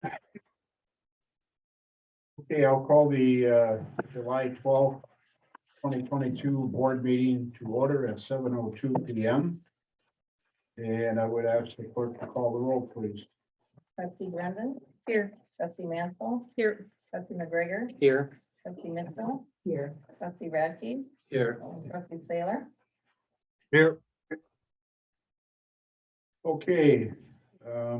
Okay, I'll call the July 12th, 2022 board meeting to order at 7:02 p.m. And I would ask the clerk to call the roll, please. Trustee Brendan? Here. Trustee Mansell? Here. Trustee McGregor? Here. Trustee Mitchell? Here. Trustee Radke? Here. Trustee Saylor? Here. Okay. I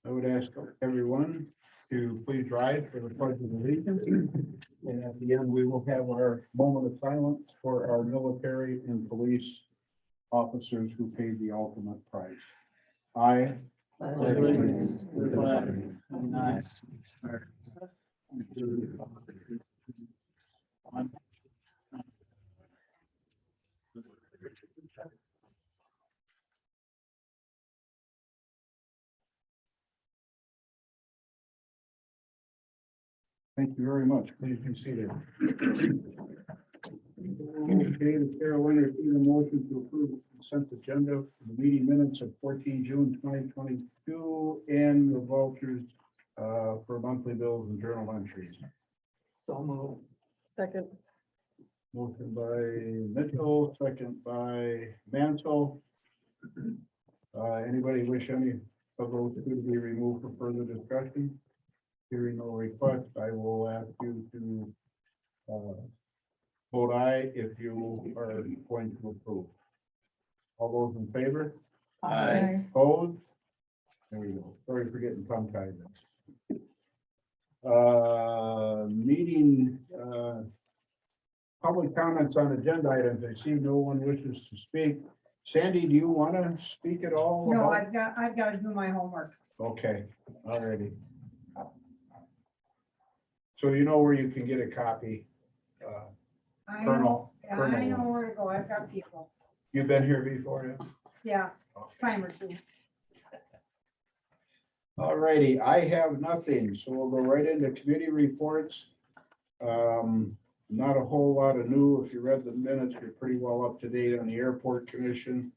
would ask everyone to please rise for the pledge of allegiance. And at the end, we will have our moment of silence for our military and police officers who paid the ultimate price. I. Thank you very much. Please be seated. Okay, the chair will entertain a motion to approve the consent agenda for the meeting minutes of 14 June 2022 and the vouchers for monthly bills and journal entries. So moved. Second. Motion by Mitchell, second by Mansell. Anybody wish any of those two to be removed for further discussion? Hearing no request, I will ask you to vote aye if you are going to approve. All those in favor? Aye. Opposed? There we go. Sorry for getting tongue-tied. Meeting, public comments on agenda items. I see no one wishes to speak. Sandy, do you want to speak at all? No, about- I've got to do my homework. Okay, all righty. So you know where you can get a copy. I Colonel, know, yeah, I Colonel. know where to go. I've got people. You've been here before, yeah? Yeah, time or two. All righty, I have nothing, so we'll go right into committee reports. Not a whole lot of new. If you read the minutes, you're pretty well up to date on the airport commission.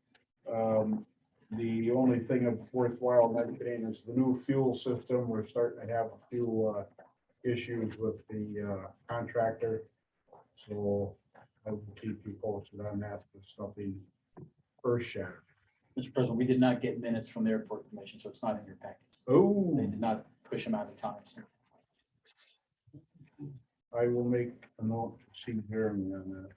The only thing of worthwhile mentioning is the new fuel system. We're starting to have a few issues with the contractor. So I will keep you posted on that. There's nothing earth shattering. Mr. President, we did not get minutes from the airport commission, so it's not in your packets. Oh. They did not push them out of time. So. I will make a note to see Jeremy on that.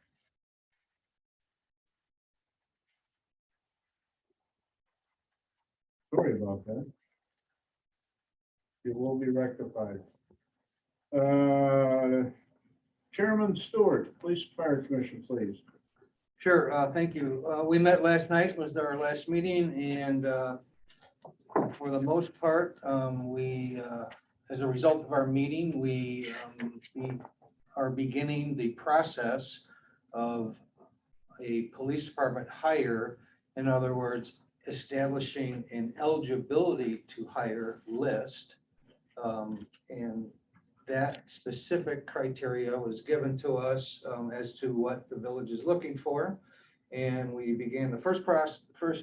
Sorry about that. It will be rectified. Chairman Stewart, Police and Fire Commission, please. Sure, thank you. We met last night, was our last meeting, and for the most part, as a result of our meeting, we are beginning the process of a police department hire. In other words, establishing an eligibility to hire list. And that specific criteria was given to us as to what the village is looking for. And we began the first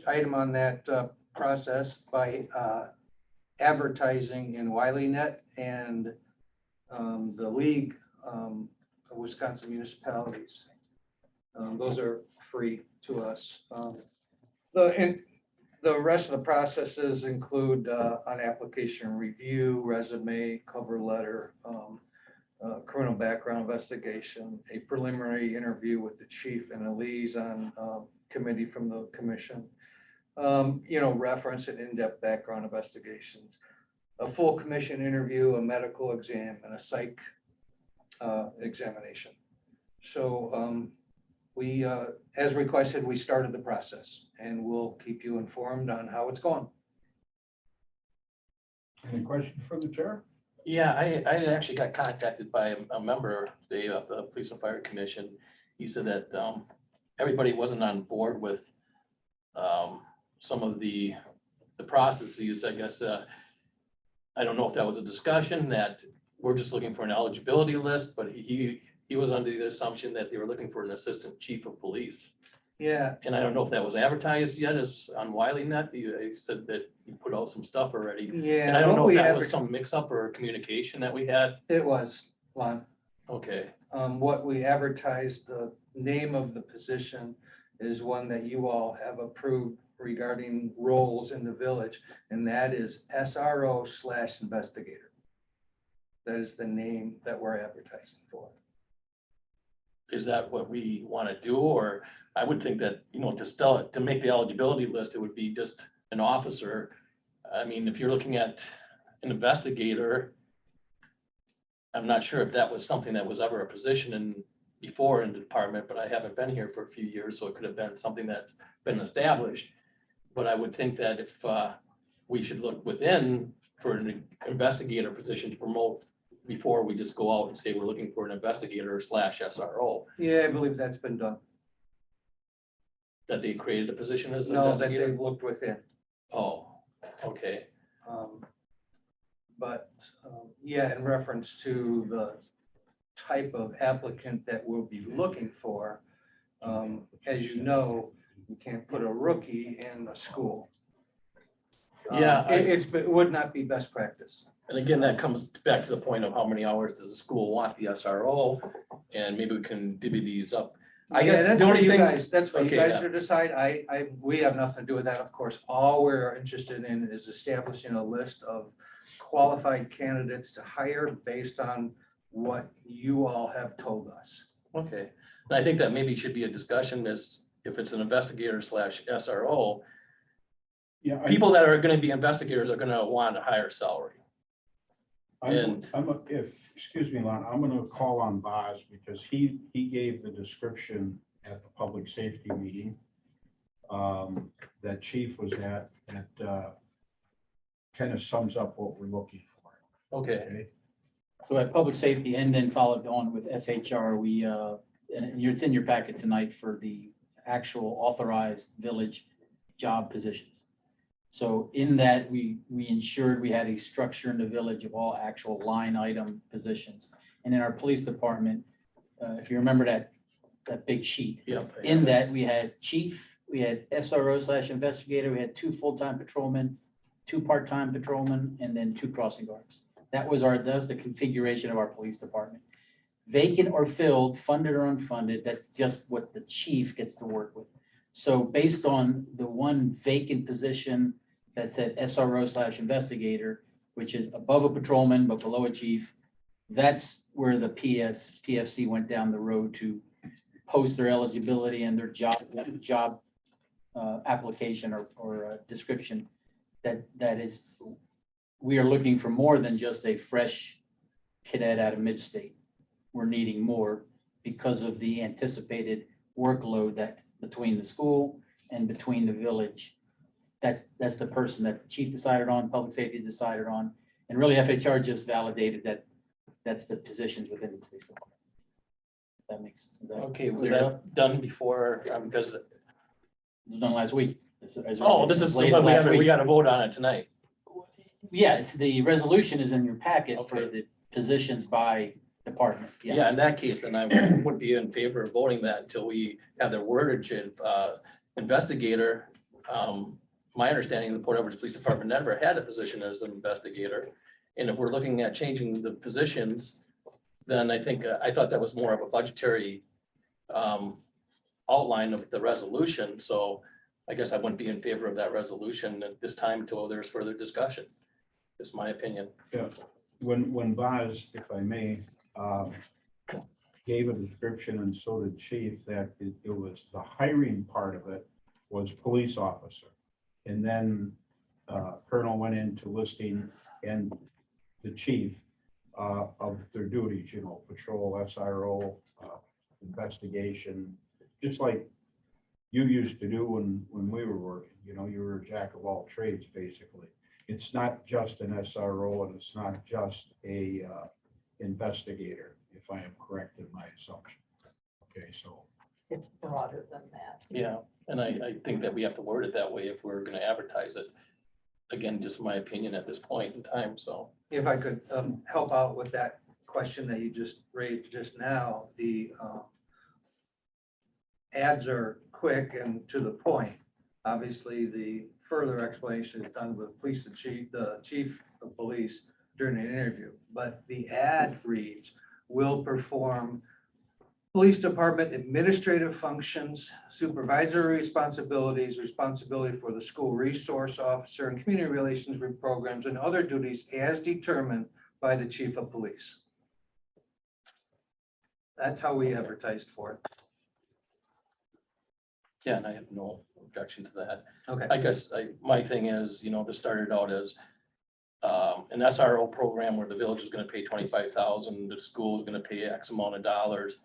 item on that process by advertising in WileyNet and the League of Wisconsin Municipalities. Those are free to us. The rest of the processes include an application review, resume, cover letter, criminal background investigation, a preliminary interview with the chief and a liaison committee from the commission, reference and in-depth background investigations, a full commission interview, a medical exam, and a psych examination. So we, as requested, we started the process and we'll keep you informed on how it's going. Any questions from the chair? Yeah, I actually got contacted by a member of the Police and Fire Commission. He said that everybody wasn't on board with some of the processes. I guess I don't know if that was a discussion that we're just looking for an eligibility list, but he was under the assumption that they were looking for an assistant chief of police. Yeah, And I don't know if that was advertised yet as on WileyNet. You said that you put out some stuff already. yeah. And I don't what know if we that was adver- some mix up or communication that we had. It was, Lon. Okay, What we advertised, the name of the position is one that you all have approved regarding roles in the village, and that is SRO/investigator. That is the name that we're advertising for. is that what we want to do? Or I would think that, to make the eligibility list, it would be just an officer. I mean, if you're looking at an investigator, I'm not sure if that was something that was ever a position before in the department, but I haven't been here for a few years, so it could have been something that's been established. But I would think that if we should look within for an investigator position to promote before we just go out and say we're looking for an investigator/SRO, Yeah, I believe that's been done. that they created a position as an No, that investigator. they've looked within. Oh, okay. But, yeah, in reference to the type of applicant that we'll be looking for, as you know, you can't put a rookie in a school. Yeah, It would not be best practice. And again, that comes back to the point of how many hours does the school want the SRO? And maybe we can divvy these up. I Yeah, guess that's the what only you thing. guys, that's what you Okay, guys yeah. should decide. We have nothing to do with that, of course. All we're interested in is establishing a list of qualified candidates to hire based on what you all have told us. Okay, and I think that maybe should be a discussion is if it's an investigator/SRO, Yeah, people that are gonna be investigators are gonna want a higher salary. and- excuse me, Lon, I'm gonna call on Boz because he gave the description at the public safety meeting that chief was at, that kind of sums up what we're looking for. Okay, Okay, So at public safety and then followed on with FHR, and it's in your packet tonight for the actual authorized village job positions. So in that, we ensured we had a structure in the village of all actual line item positions. And in our police department, if you remember that big sheet, yeah. in that we had chief, we had SRO/investigator, we had 2 full-time patrolmen, 2 part-time patrolmen, and then 2 crossing guards. That was the configuration of our police department. Vacant or filled, funded or unfunded, that's just what the chief gets to work with. So based on the one vacant position that said SRO/investigator, which is above a patrolman but below a chief, that's where the PFC went down the road to post their eligibility and their job application or description. That is, we are looking for more than just a fresh cadet out of mid-state. We're needing more because of the anticipated workload that between the school and between the village. That's the person that the chief decided on, public safety decided on, and really FHR just validated that that's the positions within the police department. That makes, is that Okay, was clear? that done before, because, It was done last week. this is, late but last we week. got to vote on it tonight. Yeah, it's the resolution is in your packet for Okay. the positions by department. Yes. Yeah, in that case, then I would be in favor of voting that until we have the wordage of investigator. My understanding of the Port Edwards Police Department never had a position as an investigator. And if we're looking at changing the positions, then I think, I thought that was more of a budgetary outline of the resolution. So I guess I wouldn't be in favor of that resolution at this time until there's further discussion. Just my opinion. yeah. When Boz, if I may, gave a description, and so did chief, that it was the hiring part of it was police officer. And then Colonel went into listing and the chief of their duties, patrol, SRO, investigation, just like you used to do when we were working. You were a jack of all trades, basically. It's not just an SRO and it's not just a investigator, if I am correct in my assumption. Okay, so. It's broader than that. Yeah, and I think that we have to word it that way if we're gonna advertise it. Again, just my opinion at this point in time, so. If I could help out with that question that you just raised just now, the ads are quick and to the point. Obviously, the further explanation is done with the chief of police during an interview. But the ad reads, will perform police department administrative functions, supervisory responsibilities, responsibility for the school resource officer and community relations programs and other duties as determined by the chief of police. That's how we advertised for it. Yeah, and I have no objection to that. Okay. I guess my thing is, this started out as an SRO program where the village is gonna pay 25,000, the school is gonna pay X amount of dollars.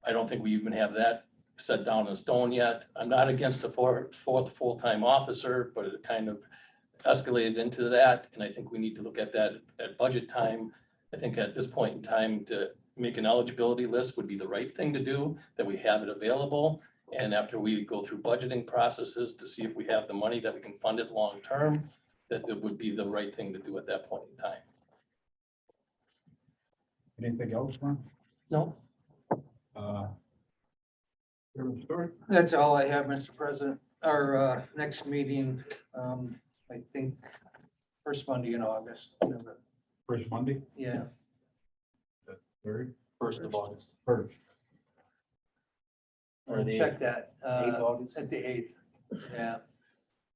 I don't think we even have that set down in stone yet. I'm not against a fourth full-time officer, but it kind of escalated into that, and I think we need to look at that at budget time. I think at this point in time, to make an eligibility list would be the right thing to do, that we have it available. And after we go through budgeting processes to see if we have the money that we can fund it long-term, that it would be the right thing to do at that point in time. Anything else, Ron? No, Stewart? That's all I have, Mr. President. Our next meeting, I think, first Monday in August. First Monday, Yeah, third, 1st of August. first. Or the check that. 8th of August. At the 8th. Yeah,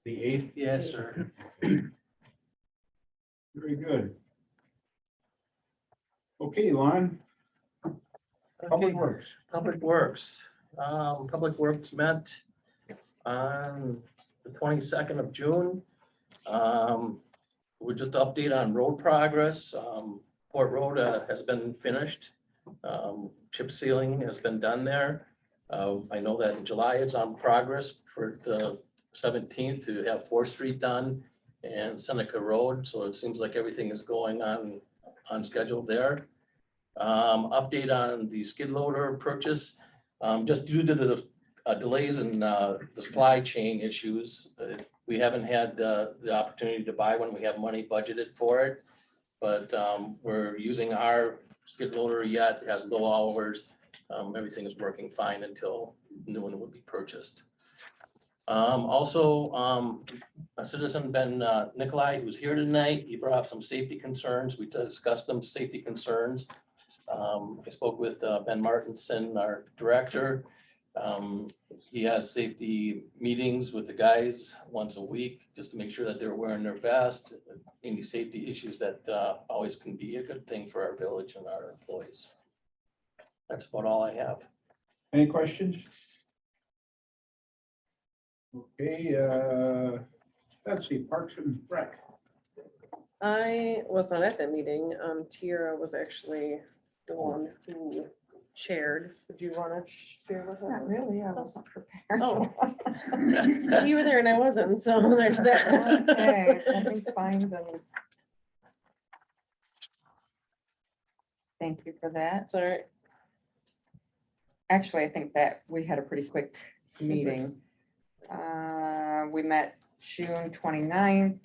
The eighth, yes, sir. very good. Okay, Lon, Public Okay, Works. Public Works. Public Works met on the 22nd of June. We're just update on road progress. Port Road has been finished. Chip sealing has been done there. I know that in July it's on progress for the 17th to have 4th Street done and Seneca Road. So it seems like everything is going on schedule there. Update on the skid loader purchase. Just due to the delays in the supply chain issues, we haven't had the opportunity to buy one. We have money budgeted for it. But we're using our skid loader yet. It has low hours. Everything is working fine until the new one would be purchased. Also, a citizen, Ben Nikolai, who's here tonight, he brought up some safety concerns. We discussed some safety concerns. I spoke with Ben Martinson, our director. He has safety meetings with the guys once a week, just to make sure that they're wearing their vest. Any safety issues that always can be a good thing for our village and our employees. That's about all I have. Any questions? Okay, let's see, Parks and Rec. I was not at that meeting. Tiara was actually the one who chaired. Did you want to share with her? Not really, I wasn't prepared. Oh. You were there and I wasn't, so there's that. Okay, let me find them. Thank you for that. Sorry. Actually, I think that we had a pretty quick meeting. We met June 29th.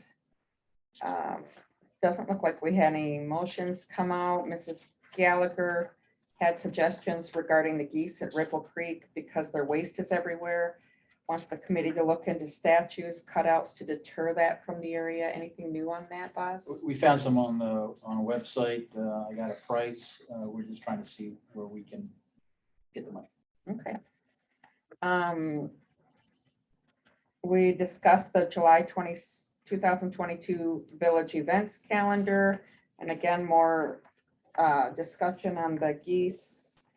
Doesn't look like we had any motions come out. Mrs. Gallagher had suggestions regarding the geese at Ripple Creek because their waste is everywhere. Wants the committee to look into statues, cutouts to deter that from the area. Anything new on that, Buzz? We found some on the website. I got a price. We're just trying to see where we can get the money. Okay. We discussed the July 2022 village events calendar. And again, more discussion on the geese.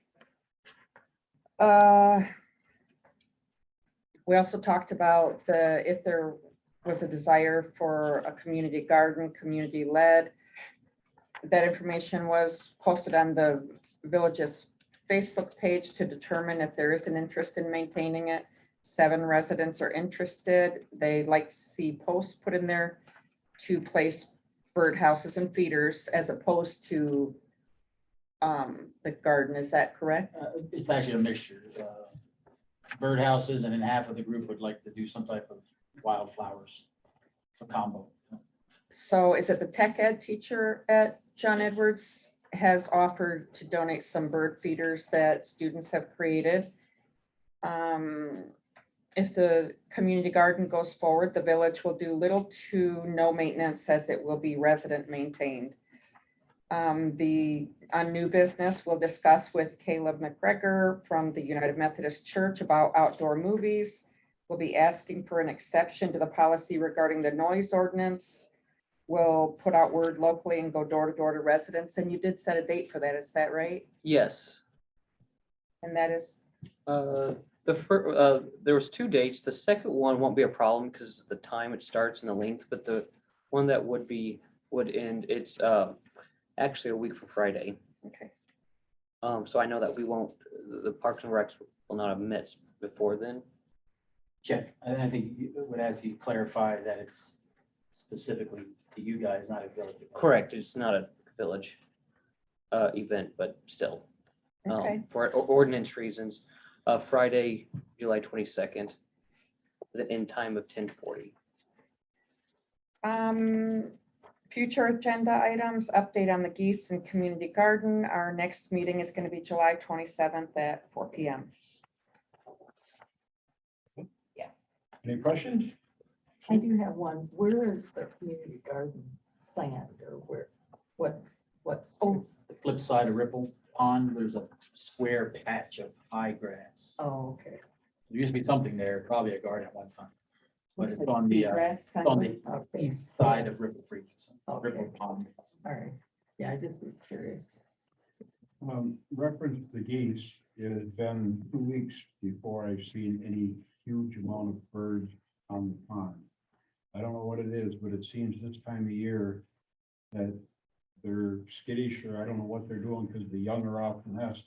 We also talked about if there was a desire for a community garden, community led. That information was posted on the village's Facebook page to determine if there is an interest in maintaining it. 7 residents are interested. They like to see posts put in there to place birdhouses and feeders as opposed to the garden. Is that correct? It's actually a mixture. Birdhouses, and then half of the group would like to do some type of wildflowers. It's a combo. So is it the tech ed teacher at John Edwards has offered to donate some bird feeders that students have created? if the community garden goes forward, the village will do little to no maintenance as it will be resident maintained. On new business, we'll discuss with Caleb McGregor from the United Methodist Church about outdoor movies. We'll be asking for an exception to the policy regarding the noise ordinance. We'll put out word locally and go door to door to residents. And you did set a date for that, is that right? Yes. And that is, There was 2 dates. The second one won't be a problem because of the time it starts and the length, but the one that would end, it's actually a week from Friday. okay. So I know that the Parks and Recs will not have met before then. Check. I think it would ask you to clarify that it's specifically to you guys, not a village. event. Correct, it's not a village event, but still. Okay. For ordinance reasons, Friday, July 22nd, the end time of 10:40. Future agenda items, update on the geese and community garden. Our next meeting is going to be July 27th at 4 p.m. Any questions? I do have one. Where is the community garden planned or what's? The flip side of Ripple Pond, there's a square patch of high grass. Oh, okay. There used to be something there, probably a garden at one time. But Looks it's like on the grass kind on of- the Okay, east side of Ripple Creek, Okay. Ripple Pond. all right. Yeah, I just was curious. Reference to the geese, it has been 2 weeks before I've seen any huge amount of birds on the pond. I don't know what it is, but it seems this time of year that they're skittish, or I don't know what they're doing, because the young are off the nest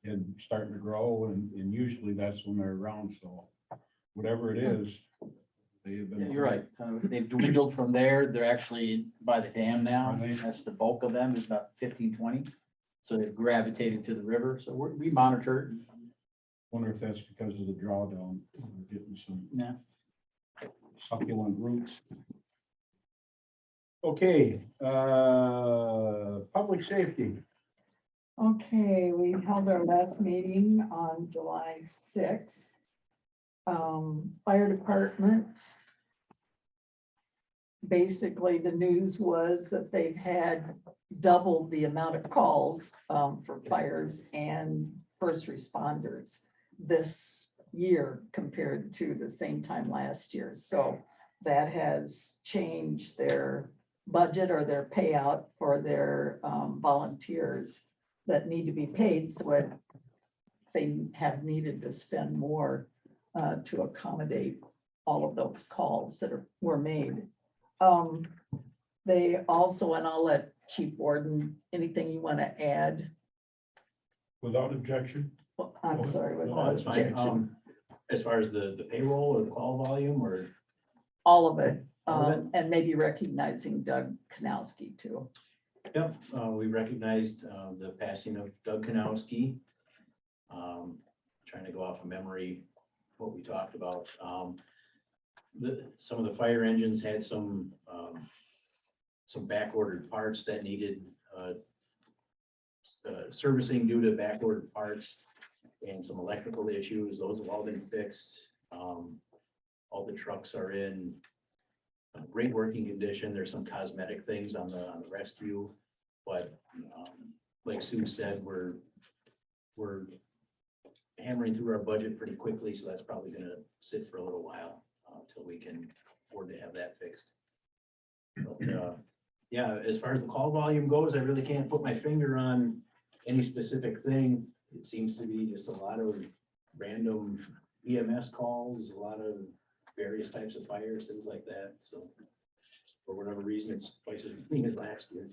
and starting to grow, and usually that's when they're around, so whatever it is, they have been. Yeah, you're right. They've dwindled from there. They're actually by the dam now. Are they? That's the bulk of them, is about 15, 20. So they've gravitated to the river. So we monitor it. Wonder if that's because of the drawdown, we're getting some Yeah. succulent roots. Okay, public safety. Okay, we held our last meeting on July 6th. Fire department. Basically, the news was that they've had doubled the amount of calls for fires and first responders this year compared to the same time last year. So that has changed their budget or their payout for their volunteers that need to be paid. So they have needed to spend more to accommodate all of those calls that were made. They also, and I'll let Chief Warden, anything you want to add? Without objection? Well, I'm sorry. No, without that's fine. objection. As far as the payroll or the call volume or, All of it, All of it? and maybe recognizing Doug Kanowski too. yep, we recognized the passing of Doug Kanowski. Trying to go off of memory, what we talked about. Some of the fire engines had some back ordered parts that needed servicing due to back ordered parts and some electrical issues. Those have all been fixed. All the trucks are in great working condition. There's some cosmetic things on the rescue, but like Sue said, we're hammering through our budget pretty quickly, so that's probably gonna sit for a little while until we can afford to have that fixed. But yeah, as far as the call volume goes, I really can't put my finger on any specific thing. It seems to be just a lot of random EMS calls, a lot of various types of fires, things like that. So for whatever reason, it's twice as many as last year.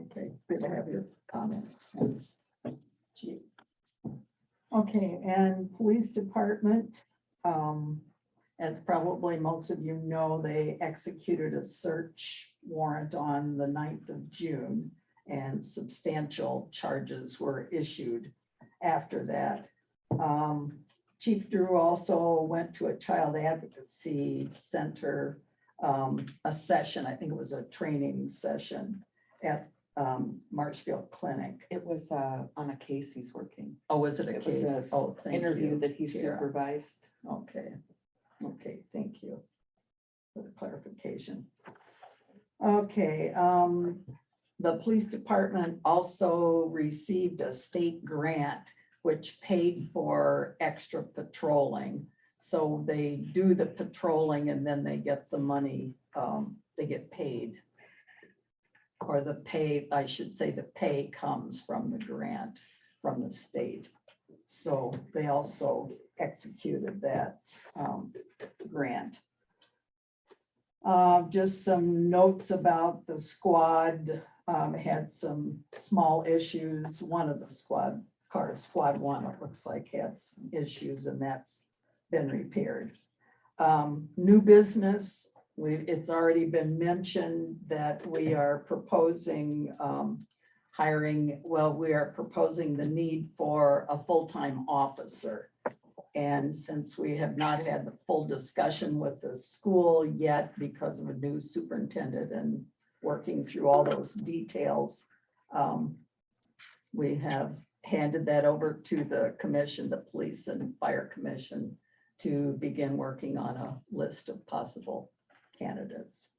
Okay, good to have your comments. Thanks, Chief. Okay, and police department, as probably most of you know, they executed a search warrant on the 9th of June, and substantial charges were issued after that. Chief Drew also went to a child advocacy center, a session, I think it was a training session at Marshfield Clinic. It was on a case he's working. Oh, was it a It was a case? Oh, thank Interview you, that he Tara. supervised. Okay, okay, thank you for the clarification. Okay, the police department also received a state grant which paid for extra patrolling. So they do the patrolling and then they get the money, they get paid. Or the pay, I should say the pay comes from the grant from the state. So they also executed that grant. Just some notes about the squad, had some small issues. One of the squad cars, squad one, it looks like had some issues and that's been repaired. New business, it's already been mentioned that we are proposing hiring, well, we are proposing the need for a full-time officer. And since we have not had the full discussion with the school yet because of a new superintendent and working through all those details, we have handed that over to the commission, the police and fire commission, to begin working on a list of possible candidates.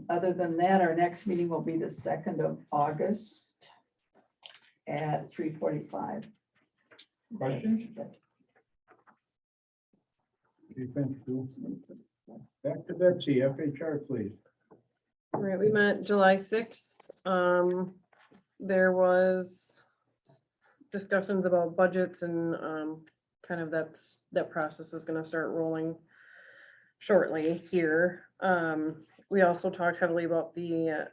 Other than that, our next meeting will be the 2nd of August at 3:45. Questions? Okay, thank you. Back to Betsy, FHR, please. All right, we met July 6th. There was discussions about budgets and kind of that process is gonna start rolling shortly here. We also talked heavily about the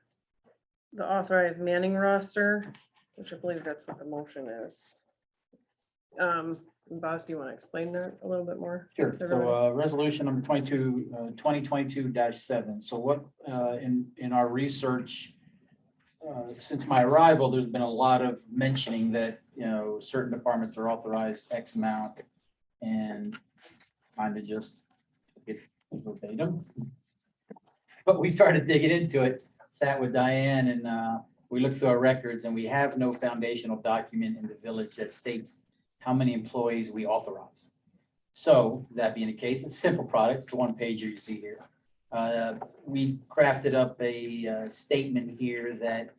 authorized manning roster, which I believe that's what the motion is. Boss, do you want to explain that a little bit more? Sure. to everybody? So, resolution number 2022-7. So what, in our research, since my arrival, there's been a lot of mentioning that, certain departments are authorized X amount and kind of just get verbatim. But we started digging into it, sat with Diane and, we looked through our records and we have no foundational document in the village that states how many employees we authorize. So that being the case, it's a simple product, it's the one page you see here. We crafted up a statement here that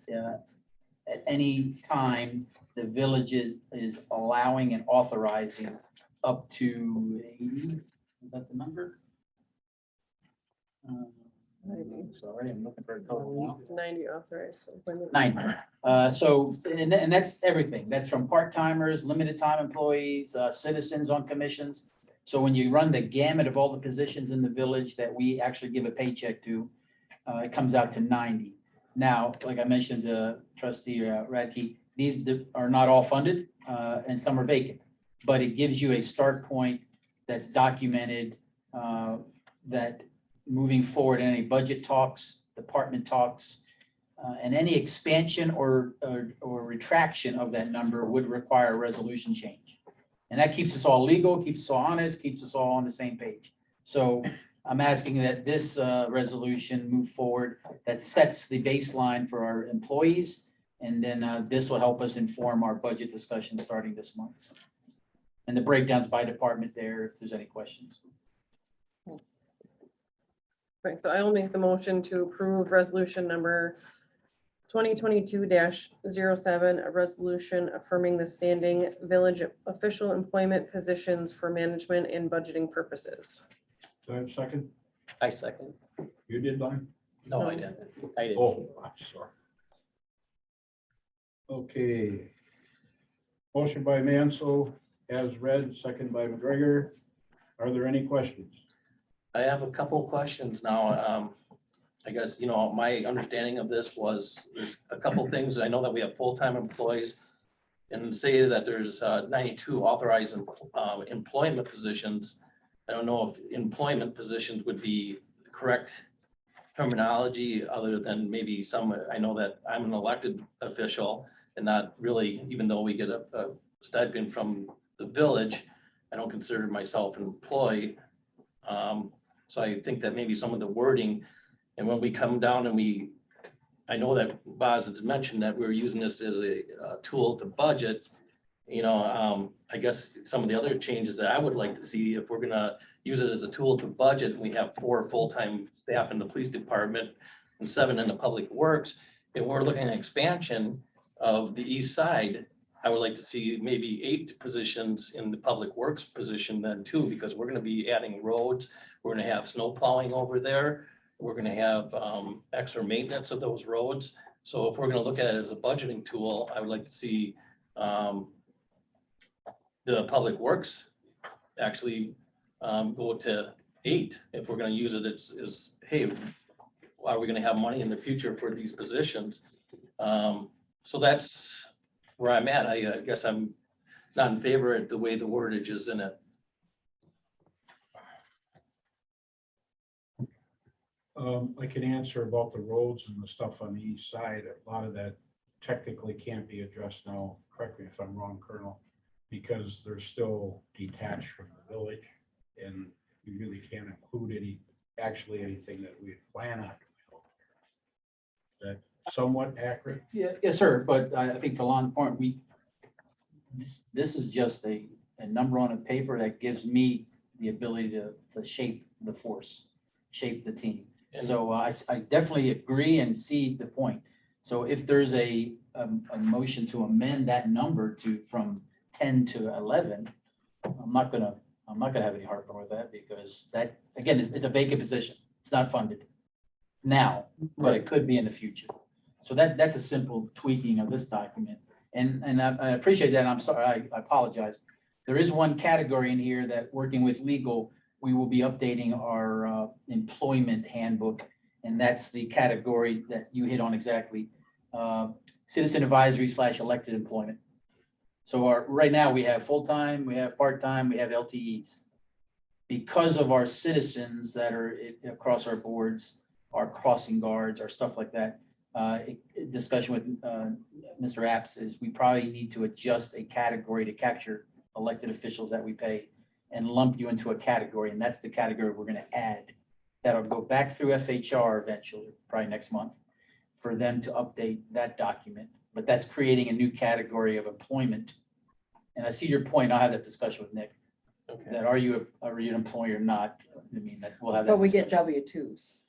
at any time, the village is allowing and authorizing up to 80, is that the number? Sorry, I'm looking for a total now. 90 authorized. employment. 90. So, and that's everything. That's from part-timers, limited time employees, citizens on commissions. So when you run the gamut of all the positions in the village that we actually give a paycheck to, it comes out to 90. Now, like I mentioned, trustee Radke, these are not all funded and some are vacant, but it gives you a start point that's documented that moving forward in any budget talks, department talks, and any expansion or retraction of that number would require a resolution change. And that keeps us all legal, keeps us all honest, keeps us all on the same page. So I'm asking that this resolution move forward that sets the baseline for our employees. And then this will help us inform our budget discussion starting this month. And the breakdowns by department there, if there's any questions. Right, so I will make the motion to approve resolution number 2022-07, a resolution affirming the standing village official employment positions for management and budgeting purposes. Do I have a second? I second. You did, Don? No, I didn't. I did. Oh, I'm sorry. Okay. Motion by Mansell, as read, second by McGregor. Are there any questions? I have a couple of questions now. I guess, my understanding of this was there's a couple of things. I know that we have full-time employees and say that there's 92 authorized employment positions. I don't know if employment positions would be the correct terminology other than maybe some, I know that I'm an elected official and not really, even though we get a stipend from the village, I don't consider myself an employee. So I think that maybe some of the wording, and when we come down and we I know that Boz has mentioned that we're using this as a tool to budget. I guess some of the other changes that I would like to see, if we're gonna use it as a tool to budget, we have 4 full-time staff in the police department and 7 in the public works. If we're looking at expansion of the east side, I would like to see maybe 8 positions in the public works position then too, because we're gonna be adding roads. We're gonna have snow plowing over there. We're gonna have extra maintenance of those roads. So if we're gonna look at it as a budgeting tool, I would like to see the public works actually go to 8. If we're gonna use it, it's, hey, are we gonna have money in the future for these positions? So that's where I'm at. I guess I'm not in favor of the way the wordage is in it. I can answer about the roads and the stuff on the east side. A lot of that technically can't be addressed now. Correct me if I'm wrong, Colonel, because they're still detached from the village, and we really can't include anything that we plan on. Is that somewhat accurate? Yeah, yes, sir, but I think for Lon's point, this is just a number on a paper that gives me the ability to shape the force, shape the team. And- So I definitely agree and see the point. So if there's a motion to amend that number from 10 to 11, I'm not gonna have any heartburn with that, because that, again, it's a vacant position. It's not funded now, but it could be in the future. So that's a simple tweaking of this document. And I appreciate that. And I'm sorry, I apologize. There is one category in here that, working with legal, we will be updating our employment handbook. And that's the category that you hit on exactly, citizen advisory / elected employment. So right now we have full-time, we have part-time, we have LTEs. Because of our citizens that are across our boards, our crossing guards, our stuff like that, discussion with Mr. Apps is we probably need to adjust a category to capture elected officials that we pay and lump you into a category. And that's the category we're gonna add. That'll go back through FHR eventually, probably next month, for them to update that document. But that's creating a new category of employment. And I see your point. I'll have that discussion with Nick, Okay. that are you an employee or not? I mean, that we'll have that. But we get discussion. W-2s.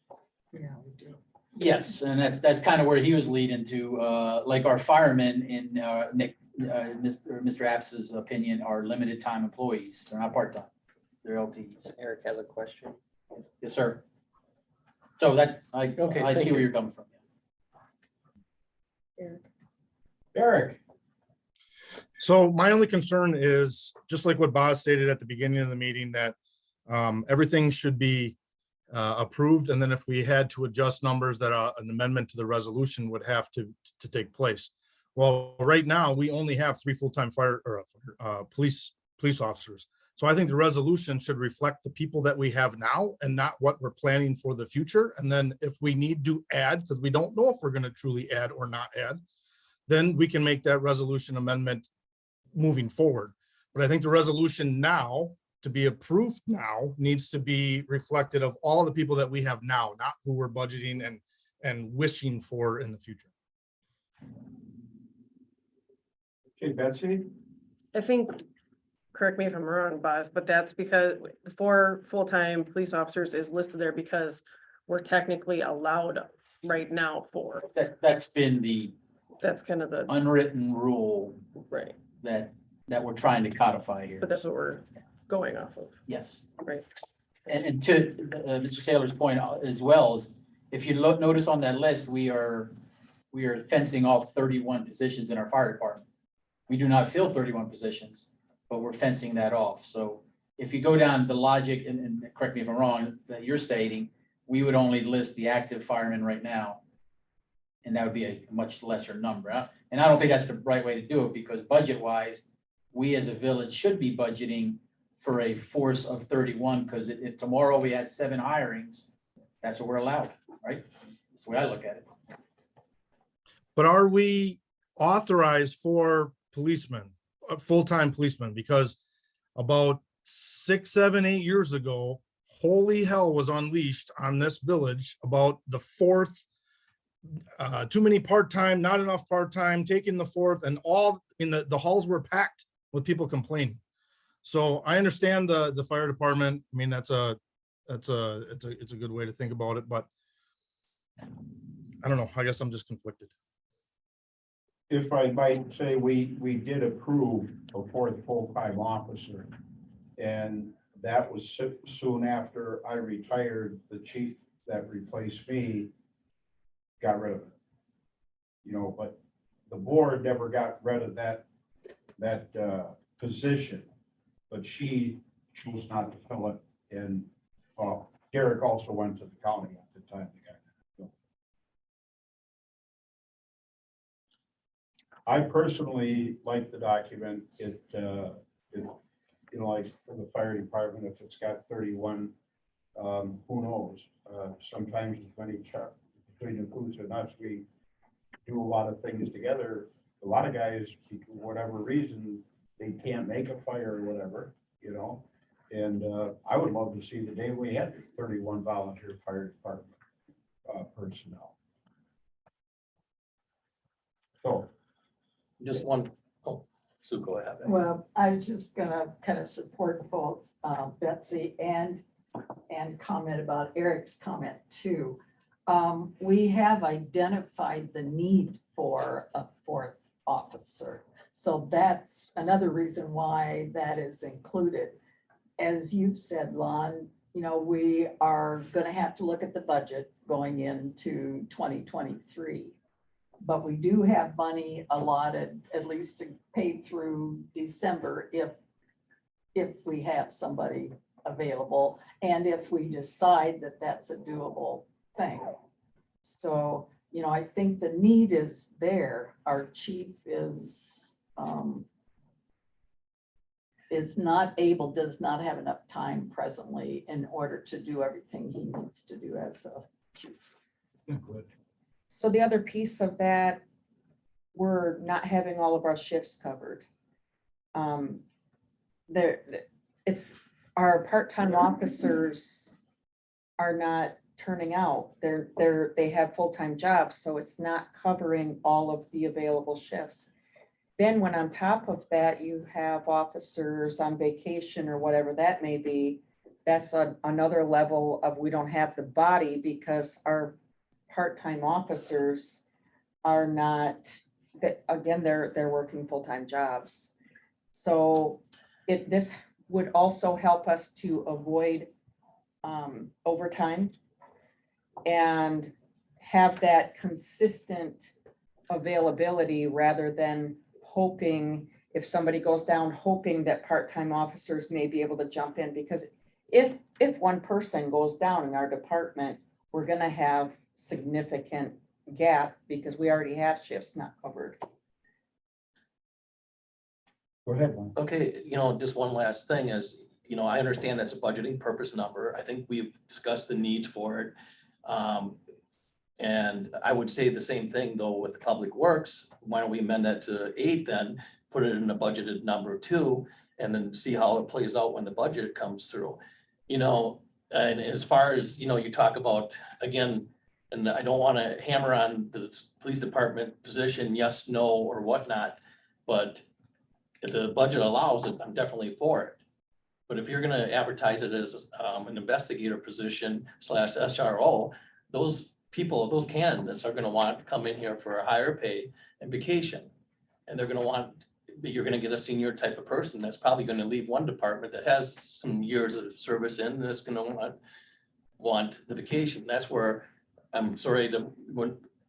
Yeah, we do. Yes, and that's kind of where he was leading to, like our firemen in Nick, Mr. Apps's opinion, are limited time employees. They're not part-time. They're LTEs. Eric has a question. Yes, sir. So that, I thank see you. where you're coming from. Eric? So my only concern is, just like what Boz stated at the beginning of the meeting, that everything should be approved, and then if we had to adjust numbers, that an amendment to the resolution would have to take place. Well, right now, we only have 3 full-time police officers. So I think the resolution should reflect the people that we have now and not what we're planning for the future. And then if we need to add, because we don't know if we're going to truly add or not add, then we can make that resolution amendment moving forward. But I think the resolution now, to be approved now, needs to be reflective of all the people that we have now, not who we're budgeting and wishing for in the future. Okay, Betsy? I think, correct me if I'm wrong, Boz, but that's because the 4 full-time police officers is listed there because we're technically allowed right now 4. That's been the That's kind of the, unwritten rule right, that we're trying to codify here. but that's what we're going off of, Yes. right? And to Mr. Taylor's point as well, is if you notice on that list, we are fencing off 31 positions in our fire department. We do not fill 31 positions, but we're fencing that off. So if you go down the logic, and correct me if I'm wrong, that you're stating, we would only list the active firemen right now. And that would be a much lesser number. And I don't think that's the right way to do it, because budget-wise, we as a village should be budgeting for a force of 31, because if tomorrow we had 7 hirings, that's what we're allowed, right? That's the way I look at it. But are we authorized for policemen, full-time policemen? Because about 6, 7, 8 years ago, holy hell was unleashed on this village about the 4th too many part-time, not enough part-time, taking the fourth, and all, in the halls were packed with people complaining. So I understand the fire department. I mean, it's a good way to think about it, but I don't know. I guess I'm just conflicted. If I might say, we did approve a fourth full-time officer. And that was soon after I retired. The chief that replaced me got rid of it. You know, but the board never got rid of that position. But she chose not to fill it. And Derek also went to the county at the time. I personally like the document. You know, like for the fire department, if it's got 31, who knows? Sometimes it's many between the Boots and us, we do a lot of things together. A lot of guys, for whatever reason, they can't make a fire or whatever, you know? And I would love to see the day we had 31 volunteer fire department personnel. So. Just one, oh, Sue, go ahead. Well, I was just gonna kind of support both Betsy and comment about Eric's comment too. We have identified the need for a fourth officer. So that's another reason why that is included. As you've said, Lon, you know, we are gonna have to look at the budget going into 2023. But we do have money allotted, at least to pay through December if we have somebody available and if we decide that that's a doable thing. So, you know, I think the need is there. Our chief is not able, does not have enough time presently in order to do everything he needs to do as a chief. Good. So the other piece of that, we're not having all of our shifts covered. It's our part-time officers are not turning out. They have full-time jobs, so it's not covering all of the available shifts. Then when on top of that, you have officers on vacation or whatever that may be, that's another level of we don't have the body because our part-time officers are not, that again, they're working full-time jobs. So this would also help us to avoid overtime and have that consistent availability rather than hoping if somebody goes down, hoping that part-time officers may be able to jump in, because if one person goes down in our department, we're gonna have significant gap because we already have shifts not covered. Go ahead, Lon. Okay, just one last thing is, I understand that's a budgeting purpose number. I think we've discussed the needs for it. And I would say the same thing though with Public Works. Why don't we amend that to 8 then, put it in a budgeted number 2, and then see how it plays out when the budget comes through. And as far as, you talk about, again, and I don't want to hammer on the police department position, yes, no, or whatnot, but if the budget allows it, I'm definitely for it. But if you're going to advertise it as an investigator position / SRO, those people, those candidates are going to want to come in here for a higher pay and vacation. And they're going to want, you're going to get a senior type of person that's probably going to leave one department that has some years of service in, and it's going to want the vacation. That's where I'm sorry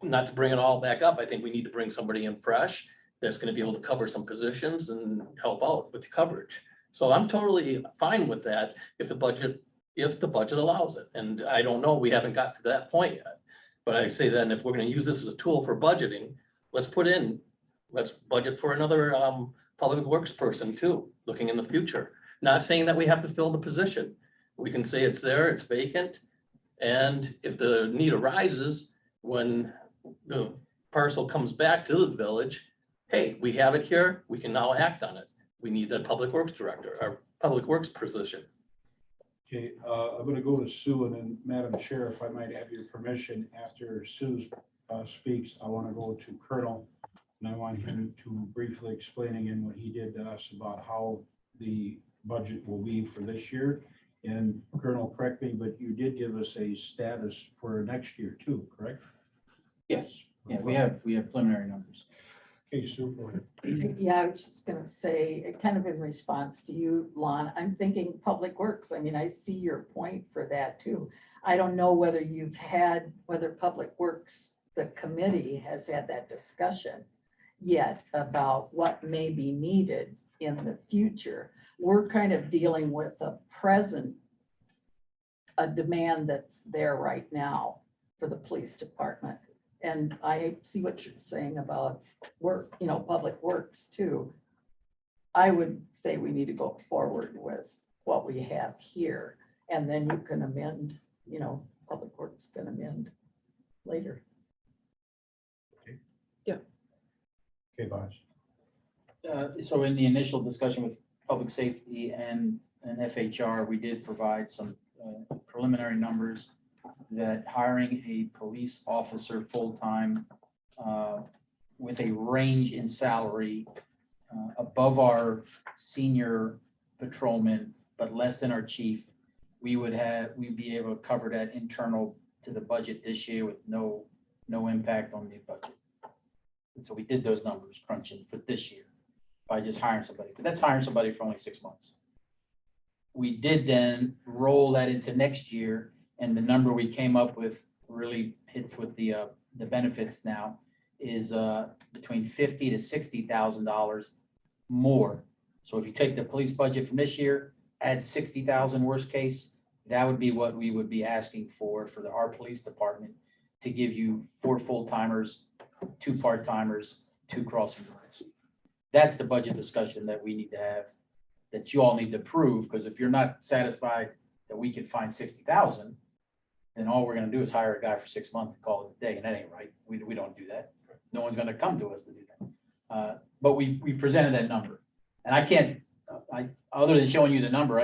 not to bring it all back up. I think we need to bring somebody in fresh that's going to be able to cover some positions and help out with the coverage. So I'm totally fine with that if the budget allows it. And I don't know, we haven't got to that point yet. But I say then if we're going to use this as a tool for budgeting, let's budget for another public works person too, looking in the future. Not saying that we have to fill the position. We can say it's there, it's vacant. And if the need arises, when the parcel comes back to the village, hey, we have it here, we can now act on it. We need a public works director, or public works position. Okay, I'm gonna go to Sue, and then Madam Chair, if I might have your permission, after Sue's speaks, I want to go to Colonel. And I want him to briefly explain again what he did to us about how the budget will be for this year. And Colonel, correct me, but you did give us a status for next year too, correct? Yes, yeah, we have preliminary numbers. Okay, super. Yeah, I was just gonna say, kind of in response to you, Lon, I'm thinking Public Works. I mean, I see your point for that too. I don't know whether whether Public Works, the committee has had that discussion yet about what may be needed in the future. We're kind of dealing with a demand that's there right now for the police department. And I see what you're saying about work, Public Works too. I would say we need to go forward with what we have here, and then you can amend, Public Works can amend later. Okay, boss. So in the initial discussion with public safety and FHR, we did provide some preliminary numbers that hiring a police officer full-time with a range in salary above our senior patrolman, but less than our chief, we'd be able to cover that internal to the budget this year with no impact on the budget. And so we did those numbers crunching for this year by just hiring somebody, but that's hiring somebody for only 6 months. We did then roll that into next year, and the number we came up with really hits with the benefits now is between $50,000 to $60,000 more. So if you take the police budget from this year, add 60,000 worst case, that would be what we would be asking for our police department to give you 4 full-timers, 2 part-timers, 2 crossing guards. That's the budget discussion that we need to have, that you all need to approve, because if you're not satisfied that we can find 60,000, then all we're gonna do is hire a guy for 6 months and call it a day, and that ain't right. We don't do that. No one's gonna come to us to do that. But we presented that number, and I can't, other than showing you the number,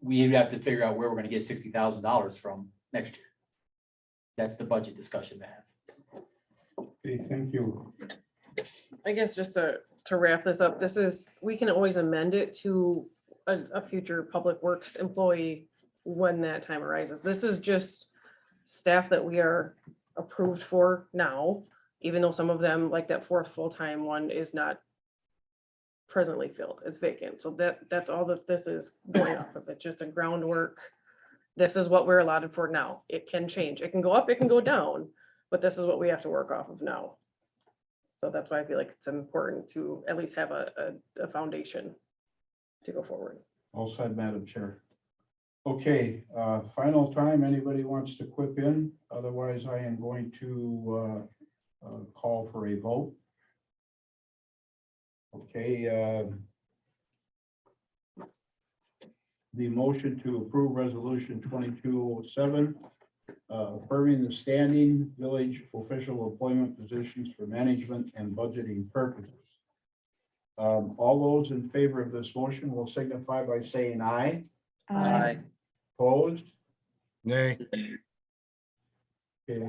we have to figure out where we're gonna get $60,000 from next year. That's the budget discussion to have. Okay, thank you. I guess just to wrap this up, we can always amend it to a future Public Works employee when that time arises. This is just staff that we are approved for now, even though some of them, like that 4th full-time one, is not presently filled, it's vacant. So that's all that this is going off of. It's just a groundwork. This is what we're allotted for now. It can change. It can go up, it can go down, but this is what we have to work off of now. So that's why I feel like it's important to at least have a foundation to go forward. All said, Madam Chair. Okay, final time, anybody wants to quip in? Otherwise, I am going to call for a vote. Okay, the motion to approve resolution 2207, affirming the standing village official employment positions for management and budgeting purposes. All those in favor of this motion will signify by saying aye. Aye. Opposed? Nay. Okay,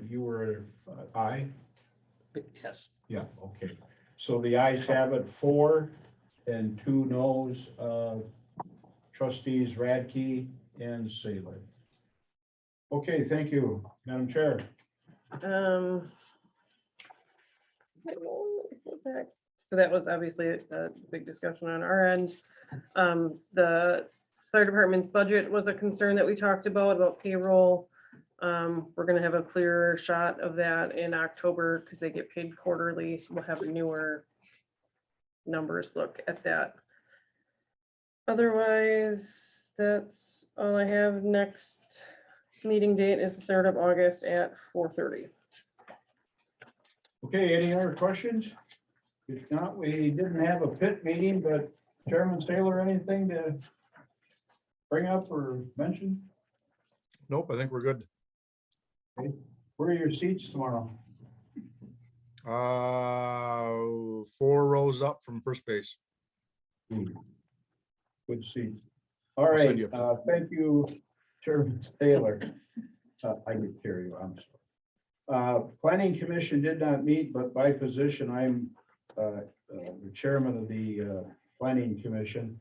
you were aye? Yes. Yeah, okay. So the ayes have it, 4 and 2 noes, trustees Radke and Saylor. Okay, thank you, Madam Chair. So that was obviously a big discussion on our end. The fire department's budget was a concern that we talked about payroll. We're gonna have a clearer shot of that in October because they get paid quarterly, so we'll have newer numbers look at that. Otherwise, that's all I have. Next meeting date is the 3rd of August at 4:30. Okay, any other questions? If not, we didn't have a pit meeting, but Chairman Saylor, anything to bring up or mention? Nope, I think we're good. Where are your seats tomorrow? 4 rows up from first base. Good seats. All I'll right, send you a thank you, Chairman Taylor. I get carried, I'm sorry. Planning Commission did not meet, but by position, I'm the chairman of the Planning Commission.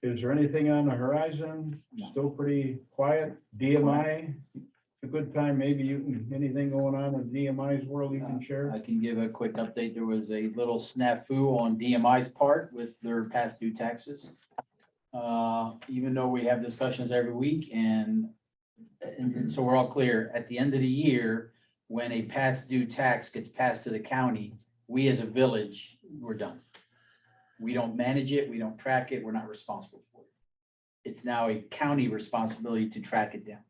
Is there anything on the horizon? Still pretty quiet? DMI, a good time, maybe you can, anything going on in DMI's world you can share? I can give a quick update. There was a little snafu on DMI's part with their past due taxes. Even though we have discussions every week and so we're all clear, at the end of the year, when a past due tax gets passed to the county, we as a village, we're done. We don't manage it, we don't track it, we're not responsible for it. It's now a county responsibility to track it down.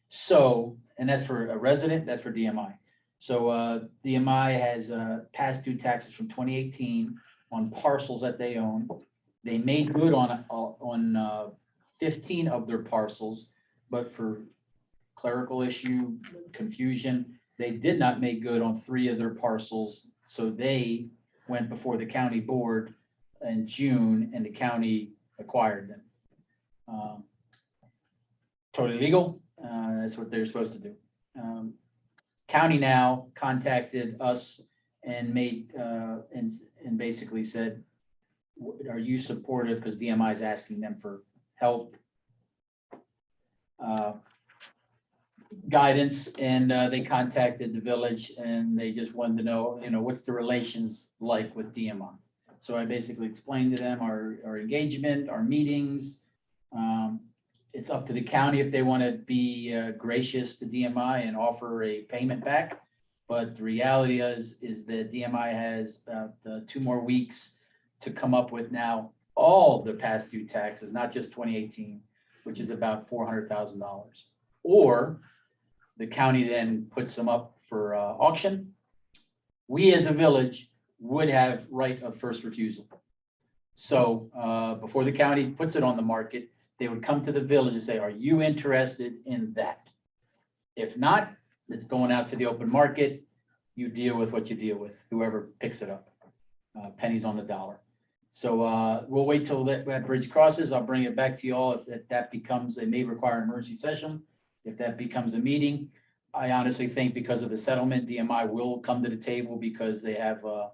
So, and that's for a resident, that's for DMI. So DMI has past due taxes from 2018 on parcels that they own. They made good on 15 of their parcels, but for clerical issue, confusion, they did not make good on 3 of their parcels. So they went before the county board in June and the county acquired them. Totally legal. That's what they're supposed to do. County now contacted us and made, and basically said, are you supportive? Because DMI is asking them for help, guidance, and they contacted the village and they just wanted to know, what's the relations like with DMI? So I basically explained to them our engagement, our meetings. It's up to the county if they want to be gracious to DMI and offer a payment back. But the reality is that DMI has 2 more weeks to come up with now all the past due taxes, not just 2018, which is about $400,000. Or the county then puts them up for auction. We as a village would have right of first refusal. So before the county puts it on the market, they would come to the village and say, are you interested in that? If not, it's going out to the open market. You deal with what you deal with, whoever picks it up. Pennies on the dollar. So we'll wait till that bridge crosses. I'll bring it back to you all if that becomes, it may require an emergency session. If that becomes a meeting, I honestly think because of the settlement, DMI will come to the table because they have a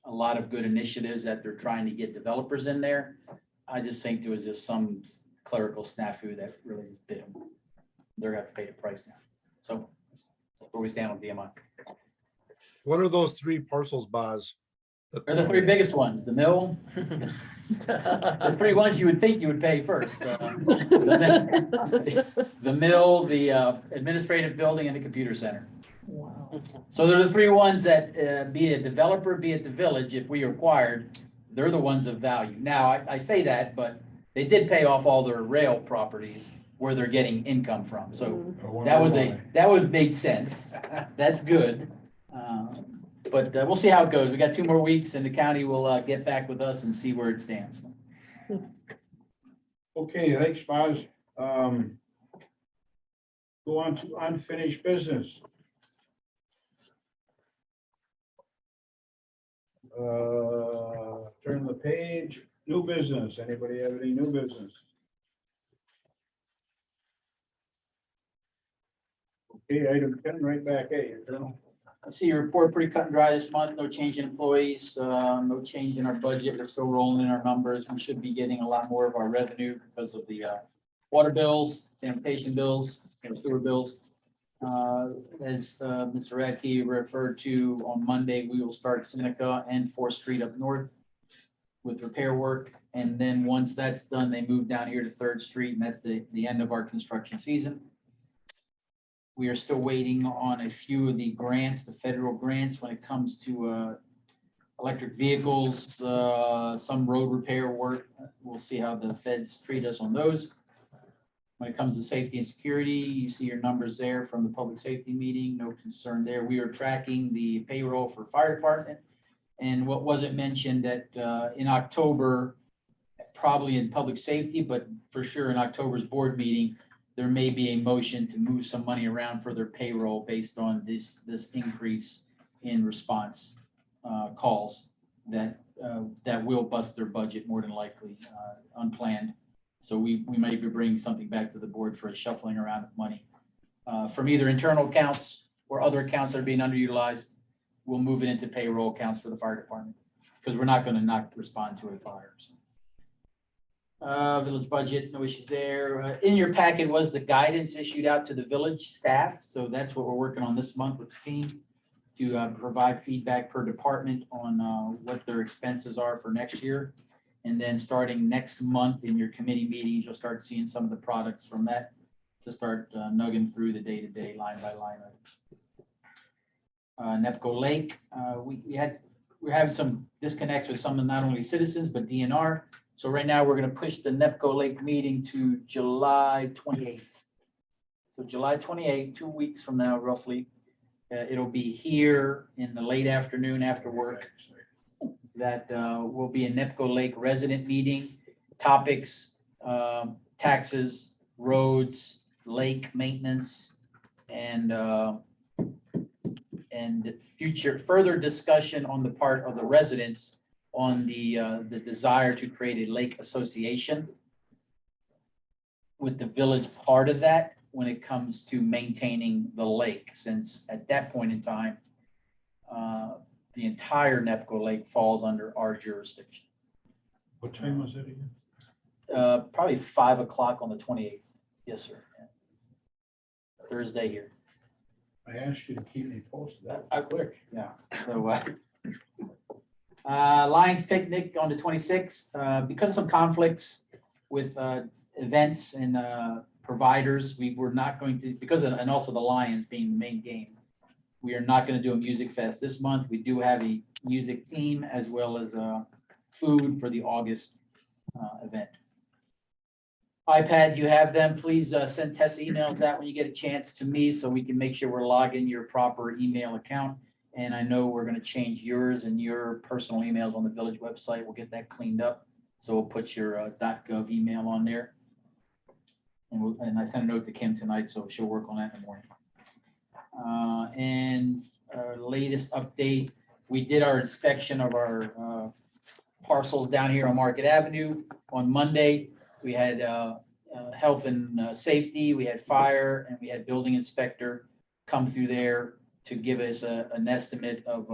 lot of good initiatives that they're trying to get developers in there. I just think there was just some clerical snafu that really just bit them. They're gonna have to pay the price now. So that's where we stand on DMI. What are those 3 parcels, Boz? They're the 3 biggest ones, the mill. The 3 ones you would think you would pay first. The mill, the administrative building, and the computer center. Wow. So they're the 3 ones that, be it developer, be it the village, if we acquired, they're the ones of value. Now, I say that, but they did pay off all their rail properties where they're getting income from. So that was made sense. That's good. But we'll see how it goes. We got 2 more weeks and the county will get back with us and see where it stands. Okay, thanks, Boz. Go on to unfinished business. Turn the page, new business. Anybody have any new business? Okay, item 10, right back at you, Colonel. I see your report pretty cut and dry this month. No change in employees, no change in our budget. We're still rolling in our numbers. We should be getting a lot more of our revenue because of the water bills, sanitation bills, and sewer bills. As Mr. Radke referred to on Monday, we will start Seneca and 4th Street up north with repair work. And then once that's done, they move down here to 3rd Street, and that's the end of our construction season. We are still waiting on a few of the grants, the federal grants, when it comes to electric vehicles, some road repair work. We'll see how the feds treat us on those. When it comes to safety and security, you see your numbers there from the public safety meeting, no concern there. We are tracking the payroll for fire department. And what wasn't mentioned that in October, probably in public safety, but for sure in October's board meeting, there may be a motion to move some money around for their payroll based on this increase in response calls that will bust their budget more than likely, unplanned. So we might be bringing something back to the board for a shuffling around of money from either internal accounts or or other accounts that are being underutilized, we'll move it into payroll accounts for the fire department, because we're not gonna not respond to a fire. So. Village budget, no issues there. In your packet was the guidance issued out to the village staff, so that's what we're working on this month with the team, to provide feedback per department on what their expenses are for next year. And then starting next month in your committee meetings, you'll start seeing some of the products from that to start nugging through the day-to-day line by line items. NEPCO Lake, we're having some disconnects with some of not only citizens, but DNR. So right now, we're gonna push the NEPCO Lake meeting to July 28th. So July 28th, 2 weeks from now roughly, it'll be here in the late afternoon after work. That will be a NEPCO Lake resident meeting, topics, taxes, roads, lake maintenance, and future further discussion on the part of the residents on the desire to create a lake association with the village part of that when it comes to maintaining the lake, since at that point in time, the entire NEPCO Lake falls under our jurisdiction. What time was it again? Probably 5 o'clock on the 28th. Yes, sir. Thursday here. I asked you to keep me posted. That I was quick. Yeah, so, Lions picnic on the 26th, because of some conflicts with, events and, providers, we were not going to, and also the Lions being the main game, we are not gonna do a music fest this month. We do have a music team as well as, food for the August, event. iPad, you have them, please, send test emails out when you get a chance to me so we can make sure we're logging your proper email account. And I know we're gonna change yours and your personal emails on the village website. We'll get that cleaned up. So we'll put your .gov email on there. And I sent a note to Kim tonight, so she'll work on that in the morning. Latest update, we did our inspection of our parcels down here on Market Avenue on Monday. We had health and safety, we had fire, and we had building inspector come through there to give us an estimate of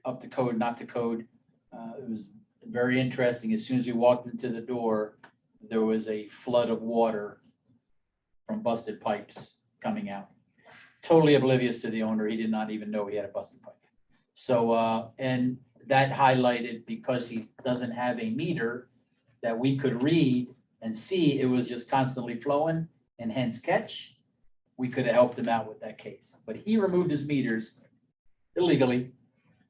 up to code, not to code. It was very interesting. As soon as we walked into the door, there was a flood of water from busted pipes coming out. Totally oblivious to the owner. He did not even know he had a busted pipe. So, and that highlighted, because he doesn't have a meter that we could read and see, it was just constantly flowing and hence catch. We could have helped him out with that case, but he removed his meters illegally,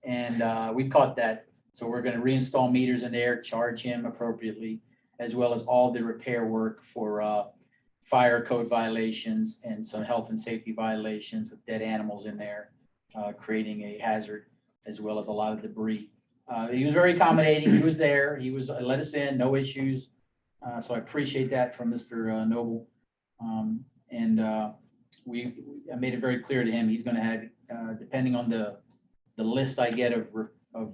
and we caught that. So we're going to reinstall meters in there, charge him appropriately, as well as all the repair work for fire code violations and some health and safety violations with dead animals in there, creating a hazard, as well as a lot of debris. He was very accommodating. He was there. He was let us in, no issues. So I appreciate that from Mr. Noble. I made it very clear to him, he's going to have, depending on the list I get of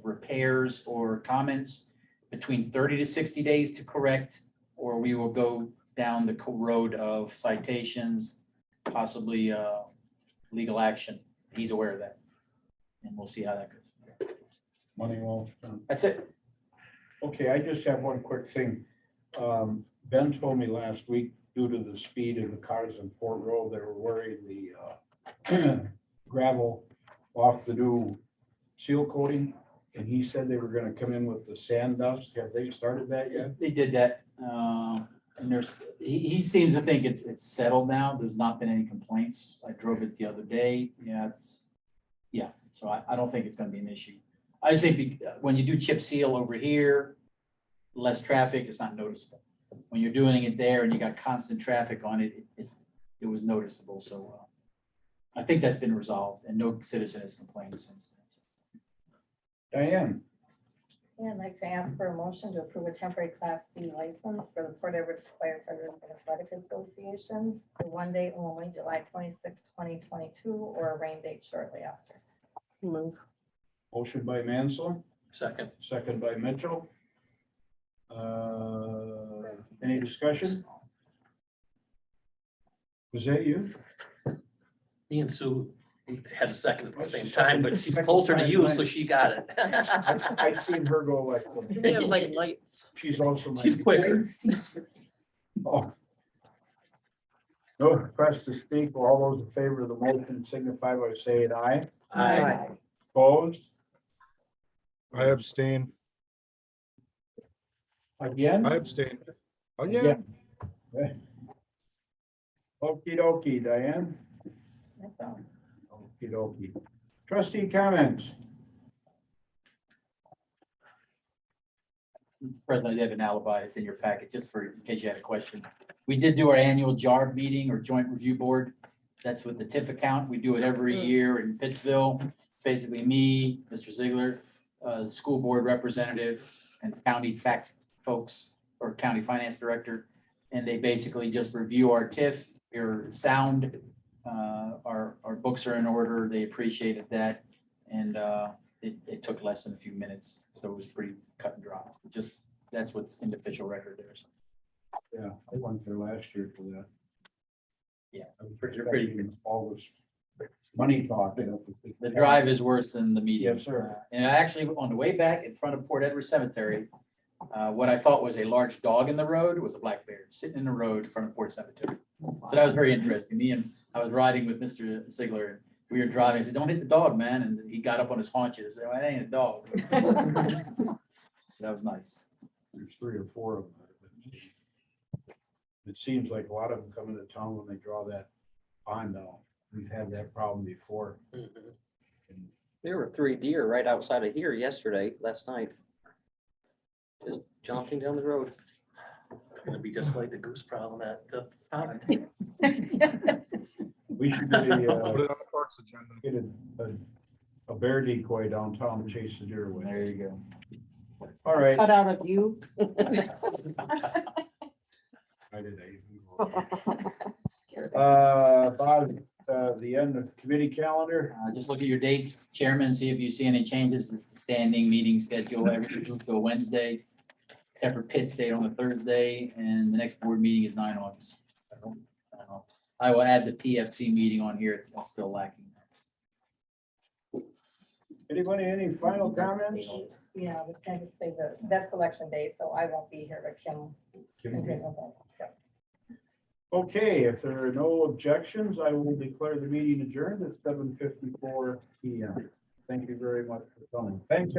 repairs or comments, between 30 to 60 days to correct, or we will go down the road of citations, possibly legal action. He's aware of that, and we'll see how that goes. Money well spent. That's it. Okay, I just have one quick thing. Ben told me last week, due to the speed of the cars in Port Road, they were worried the gravel off the new seal coating. And he said they were gonna come in with the sand dust. Have they started that yet? They did that. And he seems to think it's settled now. There's not been any complaints. I drove it the other day. Yeah, so I don't think it's gonna be an issue. I just think when you do chip seal over here, less traffic, it's not noticeable. When you're doing it there and you got constant traffic on it, it was noticeable. So I think that's been resolved and no citizen has complained since then. Diane, Yeah, I'd like to ask for a motion to approve a temporary Class B license for the Port Everett Firefighters and Athletic Association for one day only, July 26, 2022, or a rain date shortly after. Move. motion by Mansell, Second. second by Mitchell. Any discussion? Was that you? Me and Sue has a second at the same time, but she's closer to you, so she got it. I've seen her go like, We have like lights. she's also my. She's quicker. Oh. No request to speak. All those in favor of the motion signify by saying aye. Aye. Opposed? I abstain. Again? I abstain. Again. Okey dokey, Diane. Okey dokey. Trustee comments? President, I have an alibi. It's in your packet, just for, in case you had a question. We did do our annual JARB meeting or Joint Review Board. That's with the TIF account. We do it every year in Pittsville. It's basically me, Mr. Ziegler, the school board representative, and county tax folks, or county finance director. And they basically just review our TIF, your sound, our books are in order. They appreciated that. And it took less than a few minutes, so it was pretty cut and dry. Just, that's what's in the official record there. So, Yeah, I went there last year for that. yeah, I'm pretty pretty all this money talk. the drive is worse than the meeting. Yes, sir. And actually, on the way back in front of Port Edward Cemetery, what I thought was a large dog in the road was a black bear sitting in the road in front of Port Cemetery. So that was very interesting. I was riding with Mr. Ziegler, and we were driving. I said, "Don't hit the dog, man." And he got up on his haunches and said, "Well, that ain't a dog." So that was nice. There's 3 or 4 of them. It seems like a lot of them come into town when they draw that pond down. We've had that problem before. There were 3 deer right outside of here last night. Just jaunting down the road. Gonna be just like the goose problem at the pond. We should Put get it on the parks agenda. a bear decoy downtown to chase the deer away. There you go. All right. Cut out of you. I did Scared. About the end of committee calendar. Just look at your dates, Chairman, see if you see any changes. It's the standing meeting schedule every week to a Wednesday. Pepper Pit stayed on a Thursday, and the next board meeting is 9 August. I will add the PFC meeting on here. It's still lacking. Anybody, any final comments? Yeah, we can just say that's election day, so I won't be here, but Kim. can take over. Yeah. Okay, if there are no objections, I will declare the meeting adjourned at 7:54 PM. Thank you very much for coming. Thanks.